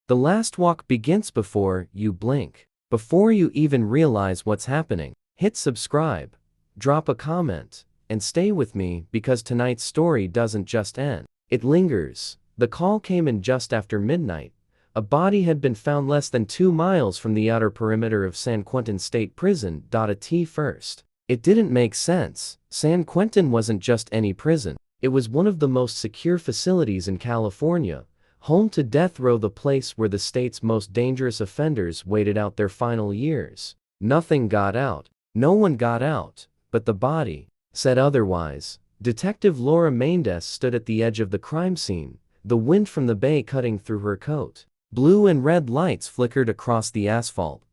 The last walk begins before you blink. Before you even realize what's happening. Hit subscribe, drop a comment, and stay with me because tonight's story doesn't just end. It lingers. The call came in just after midnight. A body had been found less than 2 miles from the outer perimeter of San Quentin State Prison. First, it didn't make sense. San Quentin wasn't just any prison. It was one of the most secure facilities in California, home to death row, the place where the state's most dangerous offenders waited out their final years. Nothing got out. No one got out, but the body said otherwise. Detective Laura Mendes stood at the edge of the crime scene, the wind from the bay cutting through her coat. Blue and red lights flickered across the asphalt,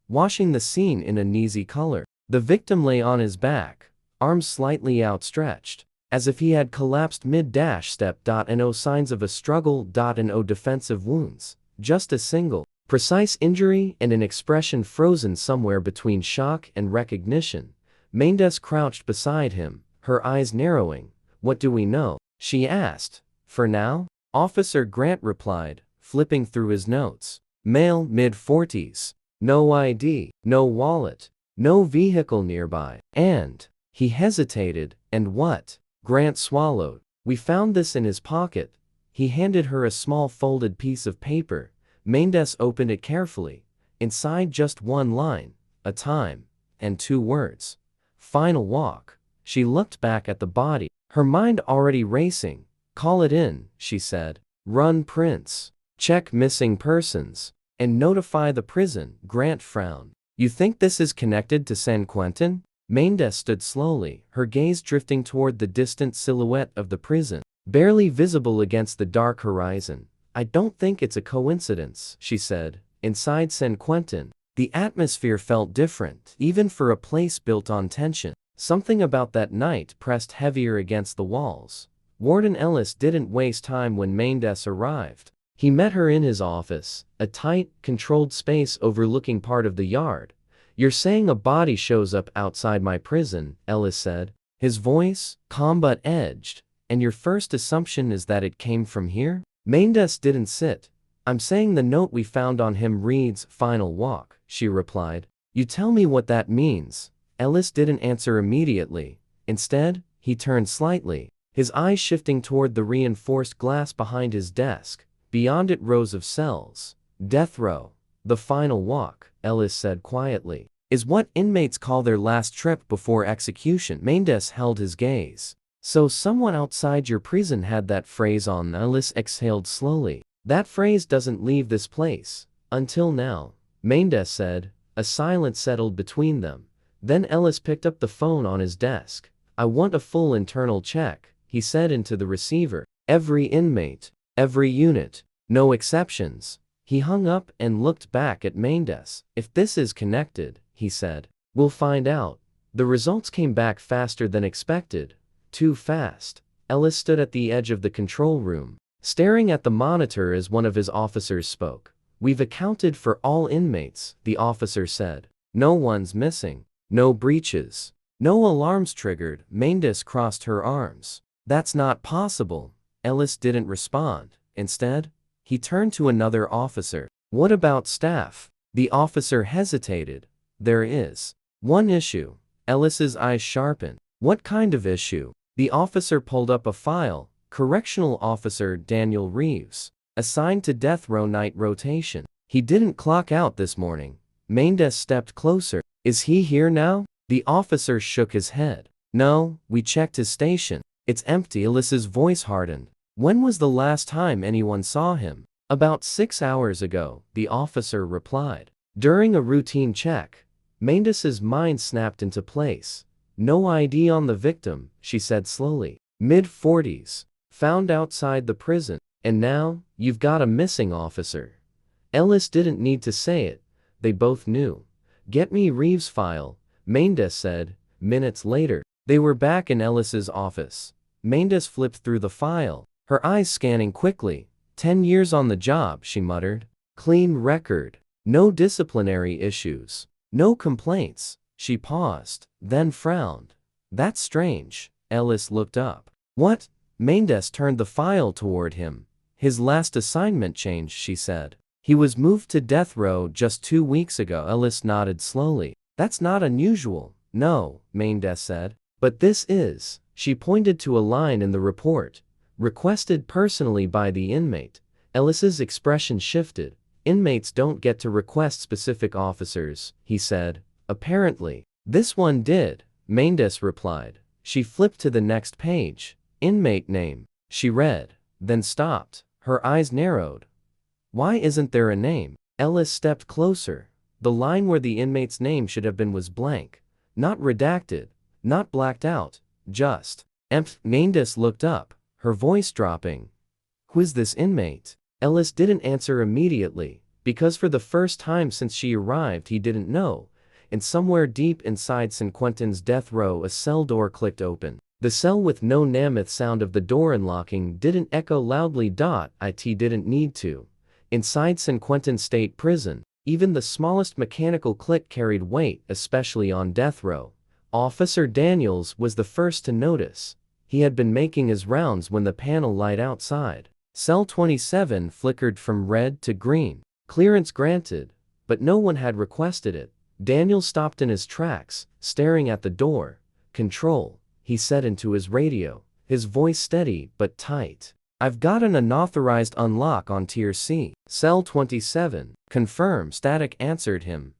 washing the scene in a uneasy color. The victim lay on his back, arms slightly outstretched, as if he had collapsed mid-step. No signs of a struggle. No defensive wounds, just a single, precise injury and an expression frozen somewhere between shock and recognition. Mendes crouched beside him, her eyes narrowing. "What do we know?" she asked. "For now?" Officer Grant replied, flipping through his notes. "Male, mid-40s. No ID, no wallet, no vehicle nearby. And..." He hesitated. "And what?" Grant swallowed. "We found this in his pocket." He handed her a small folded piece of paper. Mendes opened it carefully. Inside, just one line, a time, and 2 words. "Final walk." She looked back at the body, her mind already racing. "Call it in," she said. "Run prints. Check missing persons. And notify the prison." Grant frowned. "You think this is connected to San Quentin?" Mendes stood slowly, her gaze drifting toward the distant silhouette of the prison, barely visible against the dark horizon. "I don't think it's a coincidence," she said. Inside San Quentin, the atmosphere felt different, even for a place built on tension. Something about that night pressed heavier against the walls. Warden Ellis didn't waste time when Mendes arrived. He met her in his office, a tight, controlled space overlooking part of the yard. "You're saying a body shows up outside my prison," Ellis said, his voice calm but edged. "And your first assumption is that it came from here?" Mendes didn't sit. "I'm saying the note we found on him reads, 'Final walk,'" she replied. "You tell me what that means." Ellis didn't answer immediately. Instead, he turned slightly, his eyes shifting toward the reinforced glass behind his desk. Beyond it, rows of cells. "Death row. The final walk," Ellis said quietly, "is what inmates call their last trip before execution." Mendes held his gaze. "So someone outside your prison had that phrase on." Ellis exhaled slowly. "That phrase doesn't leave this place. Until now," Mendes said. A silence settled between them. Then Ellis picked up the phone on his desk. "I want a full internal check," he said into the receiver. "Every inmate, every unit, no exceptions." He hung up and looked back at Mendes. "If this is connected," he said, "we'll find out." The results came back faster than expected. Too fast. Ellis stood at the edge of the control room, staring at the monitor as one of his officers spoke. "We've accounted for all inmates," the officer said. "No one's missing. No breaches. No alarms triggered." Mendes crossed her arms. "That's not possible." Ellis didn't respond. Instead, he turned to another officer. "What about staff?" The officer hesitated. "There is one issue." Ellis's eyes sharpened. "What kind of issue?" The officer pulled up a file. "Correctional Officer Daniel Reeves, assigned to death row night rotation. He didn't clock out this morning." Mendes stepped closer. "Is he here now?" The officer shook his head. "No, we checked his station. It's empty." Ellis's voice hardened. "When was the last time anyone saw him?" "About 6 hours ago," the officer replied. "During a routine check." Mendes's mind snapped into place. "No ID on the victim," she said slowly. "Mid-40s. Found outside the prison. And now, you've got a missing officer." Ellis didn't need to say it. They both knew. "Get me Reeves' file," Mendes said. Minutes later, they were back in Ellis's office. Mendes flipped through the file, her eyes scanning quickly. 10 years on the job," she muttered. "Clean record. No disciplinary issues. No complaints." She paused, then frowned. "That's strange." Ellis looked up. "What?" Mendes turned the file toward him. "His last assignment changed," she said. He was moved to death row just 2 weeks ago. Ellis nodded slowly. That's not unusual. No, Mendes said. But this is. She pointed to a line in the report. Requested personally by the inmate. Ellis's expression shifted. Inmates don't get to request specific officers, he said. Apparently. This one did, Mendes replied. She flipped to the next page. Inmate name. She read, then stopped. Her eyes narrowed. Why isn't there a name? Ellis stepped closer. The line where the inmate's name should have been was blank. Not redacted. Not blacked out. Just empty. Mendes looked up, her voice dropping. Who's this inmate? Ellis didn't answer immediately, because for the first time since she arrived he didn't know. And somewhere deep inside San Quentin's death row a cell door clicked open. The cell with no mammoth sound of the door unlocking didn't echo loudly. It didn't need to. Inside San Quentin State Prison, even the smallest mechanical click carried weight, especially on death row. Officer Daniels was the first to notice. He had been making his rounds when the panel light outside Cell 27 flickered from red to green. Clearance granted, but no one had requested it. Daniels stopped in his tracks, staring at the door. Control, he said into his radio, his voice steady but tight. I've got an unauthorized unlock on Tier C. Cell 27. Confirm, static answered him.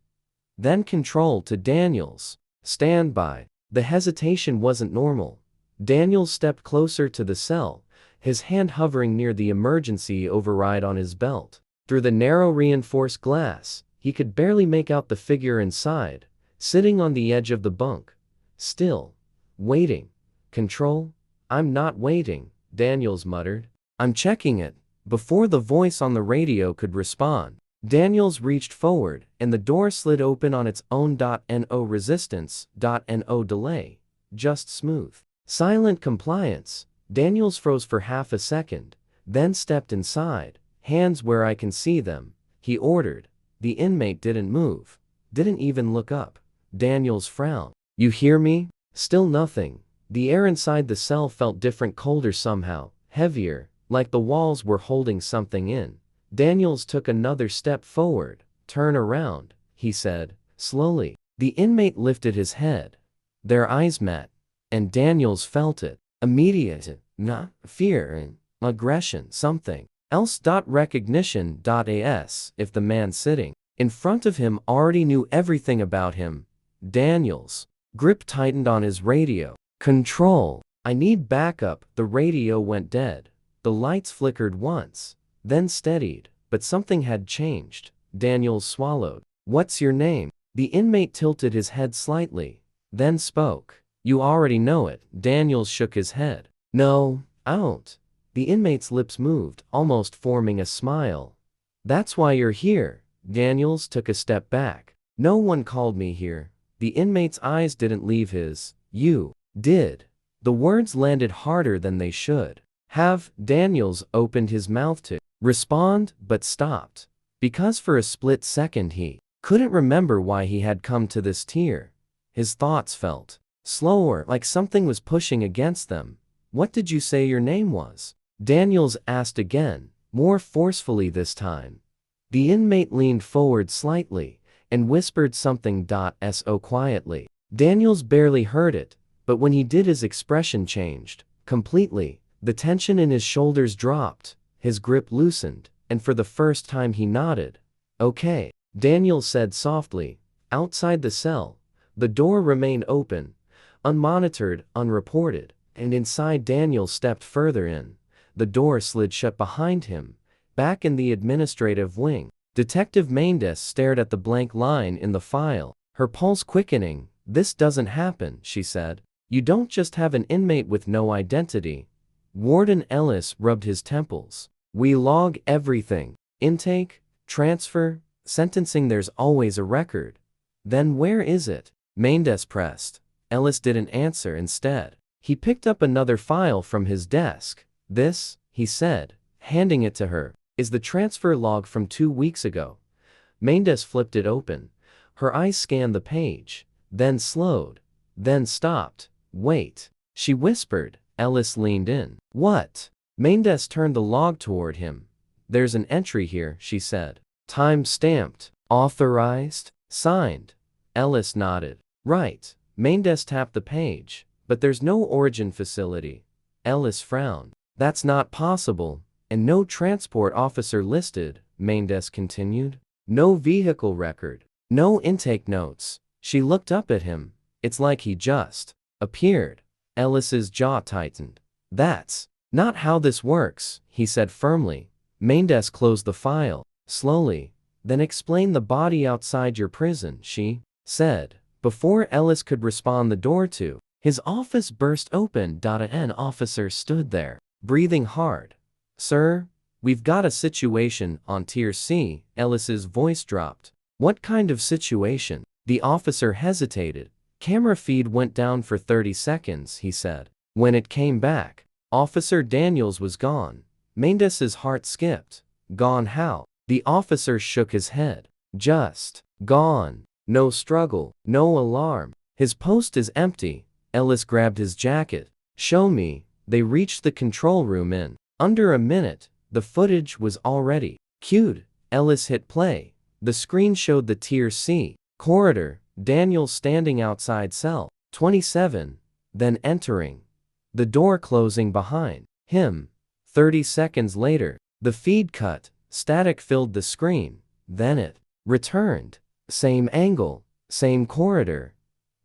Then Control to Daniels. Stand by. The hesitation wasn't normal. Daniels stepped closer to the cell, his hand hovering near the emergency override on his belt. Through the narrow reinforced glass, he could barely make out the figure inside, sitting on the edge of the bunk. Still. Waiting. Control? I'm not waiting, Daniels muttered. I'm checking it. Before the voice on the radio could respond, Daniels reached forward, and the door slid open on its own. No resistance, no delay. Just smooth. Silent compliance. Daniels froze for half a second, then stepped inside. Hands where I can see them, he ordered. The inmate didn't move. Didn't even look up. Daniels frowned. You hear me? Still nothing. The air inside the cell felt different, colder somehow, heavier, like the walls were holding something in. Daniels took another step forward. Turn around, he said, slowly. The inmate lifted his head. Their eyes met, and Daniels felt it. Immediate, not fear and aggression, something else. Recognition. As if the man sitting in front of him already knew everything about him. Daniels' grip tightened on his radio. Control. I need backup. The radio went dead. The lights flickered once, then steadied, but something had changed. Daniels swallowed. What's your name? The inmate tilted his head slightly, then spoke. You already know it. Daniels shook his head. No, I don't. The inmate's lips moved, almost forming a smile. That's why you're here. Daniels took a step back. No one called me here. The inmate's eyes didn't leave his. You did. The words landed harder than they should have. Daniels opened his mouth to respond, but stopped. Because for a split second he couldn't remember why he had come to this tier. His thoughts felt slower, like something was pushing against them. What did you say your name was? Daniels asked again, more forcefully this time. The inmate leaned forward slightly and whispered something. So quietly. Daniels barely heard it, but when he did his expression changed completely. The tension in his shoulders dropped, his grip loosened, and for the first time he nodded. Okay, Daniels said softly. Outside the cell, the door remained open, unmonitored, unreported, and inside Daniels stepped further in. The door slid shut behind him. Back in the administrative wing, Detective Mendes stared at the blank line in the file, her pulse quickening. This doesn't happen, she said. You don't just have an inmate with no identity. Warden Ellis rubbed his temples. We log everything. Intake, transfer, sentencing, there's always a record. Then where is it? Mendes pressed. Ellis didn't answer. Instead, he picked up another file from his desk. This, he said, handing it to her, is the transfer log from 2 weeks ago. Mendes flipped it open. Her eyes scanned the page, then slowed, then stopped. Wait, she whispered. Ellis leaned in. What? Mendes turned the log toward him. There's an entry here, she said. Time-stamped. Authorized? Signed. Ellis nodded. Right. Mendes tapped the page. But there's no origin facility. Ellis frowned. That's not possible. And no transport officer listed, Mendes continued. No vehicle record. No intake notes. She looked up at him. It's like he just appeared. Ellis's jaw tightened. That's not how this works, he said firmly. Mendes closed the file, slowly. Then explain the body outside your prison, she said. Before Ellis could respond, the door to his office burst open. An officer stood there, breathing hard. Sir, we've got a situation on Tier C, Ellis's voice dropped. What kind of situation? The officer hesitated. Camera feed went down for 30 seconds, he said. When it came back, Officer Daniels was gone. Mendes's heart skipped. Gone how? The officer shook his head. Just gone. No struggle, no alarm. His post is empty. Ellis grabbed his jacket. Show me. They reached the control room in under a minute. The footage was already cued. Ellis hit play. The screen showed the Tier C corridor, Daniels standing outside cell 27, then entering. The door closing behind him. 30 seconds later, the feed cut. Static filled the screen. Then it returned. Same angle, same corridor.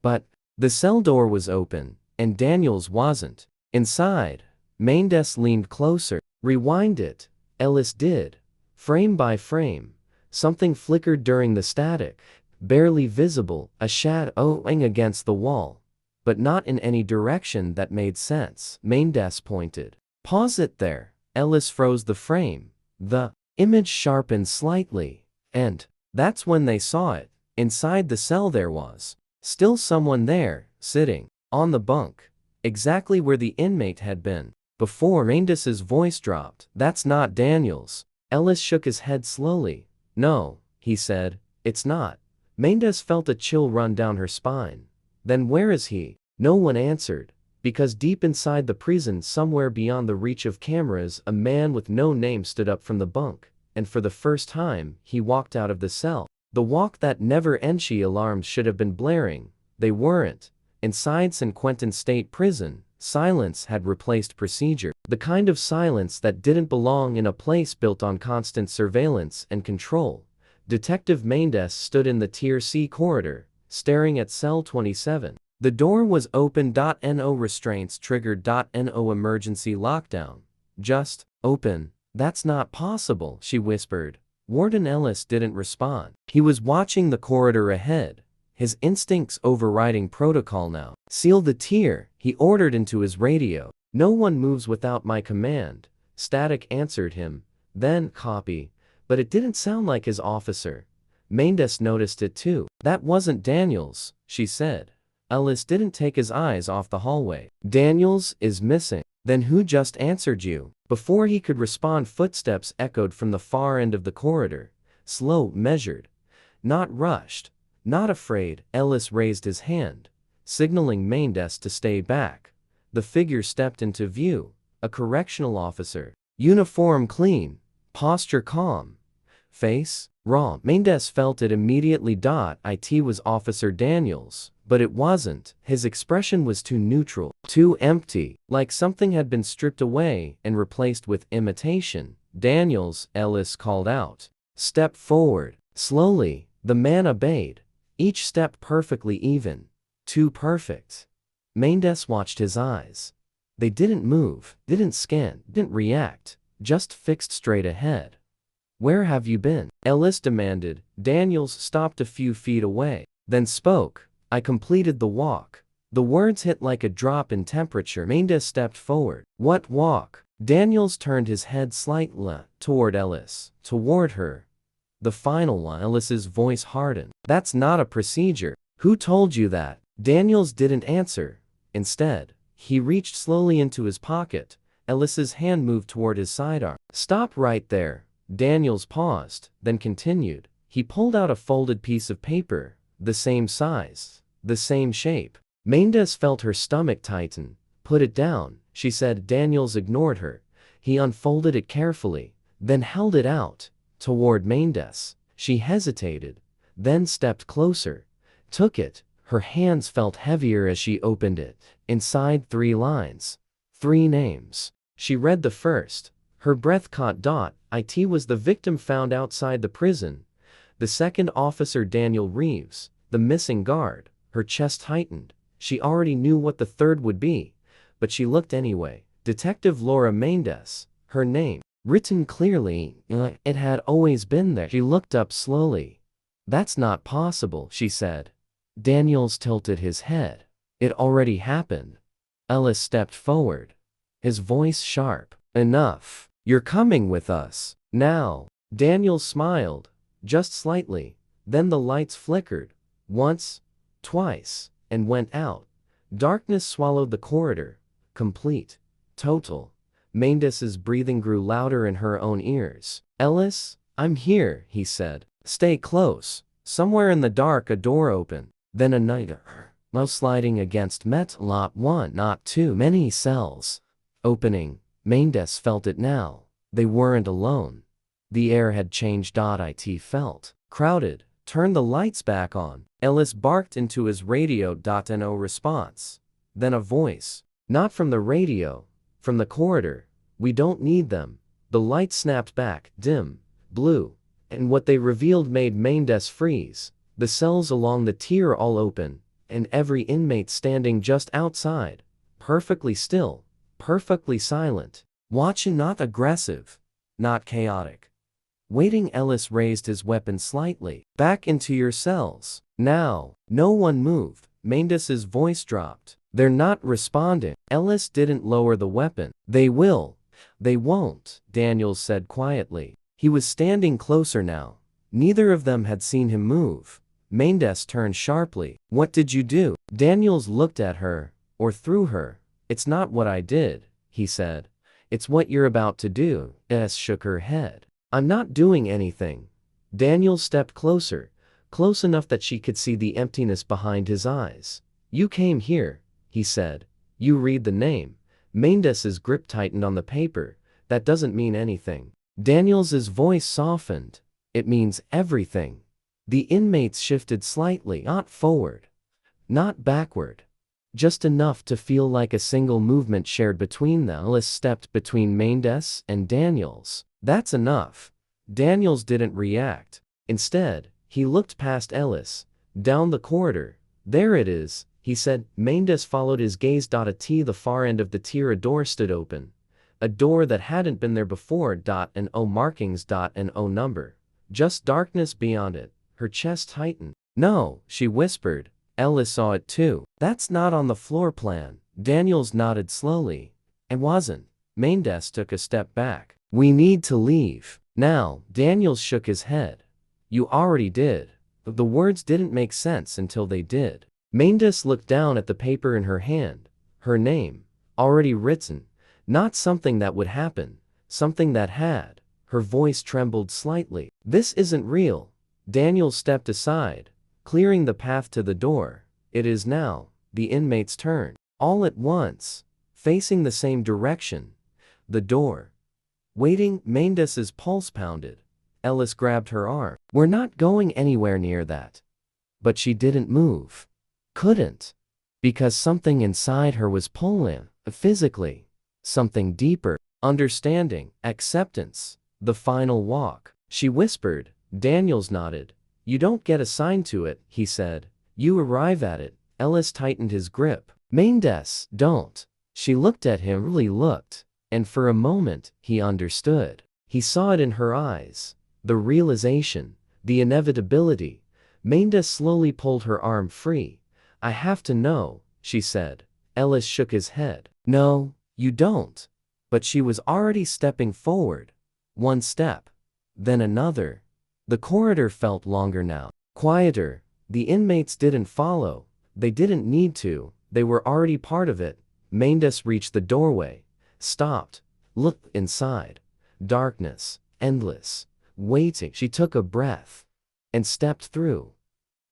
But the cell door was open, and Daniels wasn't. Inside, Mendes leaned closer. Rewind it. Ellis did. Frame by frame. Something flickered during the static. Barely visible, a shadowing against the wall. But not in any direction that made sense. Mendes pointed. Pause it there. Ellis froze the frame. The image sharpened slightly. And that's when they saw it. Inside the cell there was still someone there, sitting on the bunk. Exactly where the inmate had been. Before Mendes's voice dropped. That's not Daniels. Ellis shook his head slowly. No, he said, it's not. Mendes felt a chill run down her spine. Then where is he? No one answered. Because deep inside the prison, somewhere beyond the reach of cameras, a man with no name stood up from the bunk. And for the first time, he walked out of the cell. The walk that never-ending alarms should have been blaring. They weren't. Inside San Quentin State Prison, silence had replaced procedure. The kind of silence that didn't belong in a place built on constant surveillance and control. Detective Mendes stood in the Tier C corridor, staring at cell 27. The door was open. No restraints triggered. No emergency lockdown. Just open. That's not possible, she whispered. Warden Ellis didn't respond. He was watching the corridor ahead, his instincts overriding protocol now. Seal the tier, he ordered into his radio. No one moves without my command. Static answered him. Then, copy. But it didn't sound like his officer. Mendes noticed it too. That wasn't Daniels, she said. Ellis didn't take his eyes off the hallway. Daniels is missing. Then who just answered you? Before he could respond, footsteps echoed from the far end of the corridor. Slow, measured. Not rushed. Not afraid. Ellis raised his hand, signaling Mendes to stay back. The figure stepped into view. A correctional officer. Uniform clean. Posture calm. Face raw. Mendes felt it immediately. It was Officer Daniels. But it wasn't. His expression was too neutral, too empty, like something had been stripped away and replaced with imitation. Daniels, Ellis called out. Step forward. Slowly, the man obeyed. Each step perfectly even. Too perfect. Mendes watched his eyes. They didn't move, didn't scan, didn't react, just fixed straight ahead. Where have you been? Ellis demanded. Daniels stopped a few feet away, then spoke. I completed the walk. The words hit like a drop in temperature. Mendes stepped forward. What walk? Daniels turned his head slightly toward Ellis. Toward her. The final one. Ellis's voice hardened. That's not a procedure. Who told you that? Daniels didn't answer. Instead, he reached slowly into his pocket. Ellis's hand moved toward his sidearm. Stop right there. Daniels paused, then continued. He pulled out a folded piece of paper. The same size, the same shape. Mendes felt her stomach tighten. Put it down, she said. Daniels ignored her. He unfolded it carefully, then held it out. toward Mendes. She hesitated, then stepped closer, took it. Her hands felt heavier as she opened it. Inside 3 lines. 3 names. She read the first. Her breath caught. It was the victim found outside the prison. The second, Officer Daniel Reeves, the missing guard. Her chest tightened. She already knew what the third would be, but she looked anyway. Detective Laura Mendes. Her name, written clearly. It had always been there. She looked up slowly. "That's not possible," she said. Daniels tilted his head. "It already happened." Ellis stepped forward, his voice sharp. "Enough. You're coming with us now." Daniels smiled, just slightly. Then the lights flickered, once, twice, and went out. Darkness swallowed the corridor. Complete. Total. Mendes's breathing grew louder in her own ears. "Ellis, I'm here," he said. "Stay close." Somewhere in the dark a door opened. Then a night, sliding against lot 1, not too many cells. Opening. Mendes felt it now. They weren't alone. The air had changed. It felt crowded. "Turn the lights back on," Ellis barked into his radio. No response. Then a voice. Not from the radio, from the corridor. "We don't need them." The lights snapped back, dim, blue, and what they revealed made Mendes freeze. The cells along the tier all open, and every inmate standing just outside, perfectly still, perfectly silent, watching, not aggressive, not chaotic. Waiting. Ellis raised his weapon slightly. "Back into your cells now." No one moved. Mendes's voice dropped. "They're not responding." Ellis didn't lower the weapon. "They will." "They won't," Daniels said quietly. He was standing closer now. Neither of them had seen him move. Mendes turned sharply. "What did you do?" Daniels looked at her, or through her. "It's not what I did," he said. "It's what you're about to do." S shook her head. "I'm not doing anything." Daniels stepped closer, close enough that she could see the emptiness behind his eyes. "You came here," he said. "You read the name." Mendes's grip tightened on the paper. "That doesn't mean anything." Daniels's voice softened. "It means everything." The inmates shifted slightly, not forward, not backward. Just enough to feel like a single movement shared between them. Ellis stepped between Mendes and Daniels. "That's enough." Daniels didn't react. Instead, he looked past Ellis, down the corridor. "There it is," he said. Mendes followed his gaze. At the far end of the tier a door stood open. A door that hadn't been there before. And O markings. And O number. Just darkness beyond it. Her chest tightened. "No," she whispered. Ellis saw it too. "That's not on the floor plan." Daniels nodded slowly. "It wasn't." Mendes took a step back. "We need to leave now." Daniels shook his head. "You already did." The words didn't make sense until they did. Mendes looked down at the paper in her hand. Her name, already written. Not something that would happen, something that had. Her voice trembled slightly. "This isn't real." Daniels stepped aside, clearing the path to the door. "It is now." The inmates turned, all at once, facing the same direction. The door. Waiting. Mendes's pulse pounded. Ellis grabbed her arm. "We're not going anywhere near that." But she didn't move. Couldn't. Because something inside her was pulling, physically. Something deeper. Understanding. Acceptance. The final walk. She whispered. Daniels nodded. "You don't get assigned to it," he said. "You arrive at it." Ellis tightened his grip. "Mendes, don't." She looked at him, really looked. And for a moment, he understood. He saw it in her eyes. The realization. The inevitability. Mendes slowly pulled her arm free. "I have to know," she said. Ellis shook his head. "No, you don't." But she was already stepping forward. One step. Then another. The corridor felt longer now. Quieter. The inmates didn't follow. They didn't need to. They were already part of it. Mendes reached the doorway. Stopped. Looked inside. Darkness. Endless. Waiting. She took a breath. And stepped through.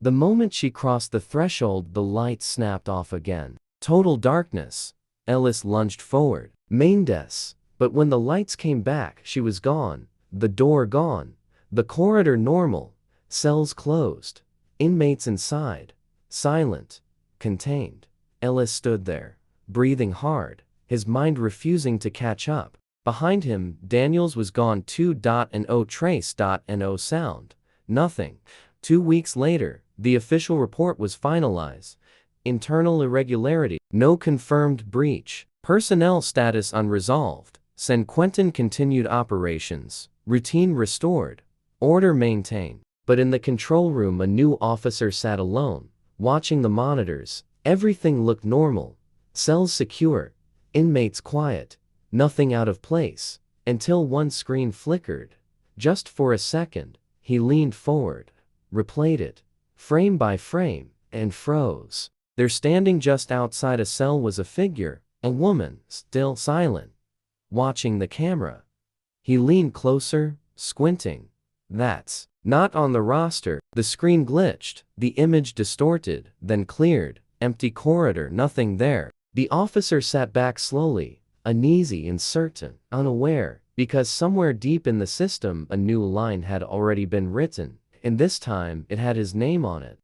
The moment she crossed the threshold, the light snapped off again. Total darkness. Ellis lunged forward. Mendes. But when the lights came back, she was gone. The door gone. The corridor normal, cells closed, inmates inside, silent, contained. Ellis stood there, breathing hard, his mind refusing to catch up. Behind him, Daniels was gone. No trace. No sound. Nothing. 2 weeks later, the official report was finalized. Internal irregularity. No confirmed breach. Personnel status unresolved. San Quentin continued operations. Routine restored. Order maintained. But in the control room, a new officer sat alone, watching the monitors. Everything looked normal. Cells secure. Inmates quiet. Nothing out of place. Until one screen flickered. Just for a second, he leaned forward, replayed it, frame by frame, and froze. There, standing just outside a cell, was a figure, a woman, still silent, watching the camera. He leaned closer, squinting. That's not on the roster. The screen glitched, the image distorted, then cleared. Empty corridor, nothing there. The officer sat back slowly, uneasy, uncertain, unaware, because somewhere deep in the system a new line had already been written, and this time it had his name on it.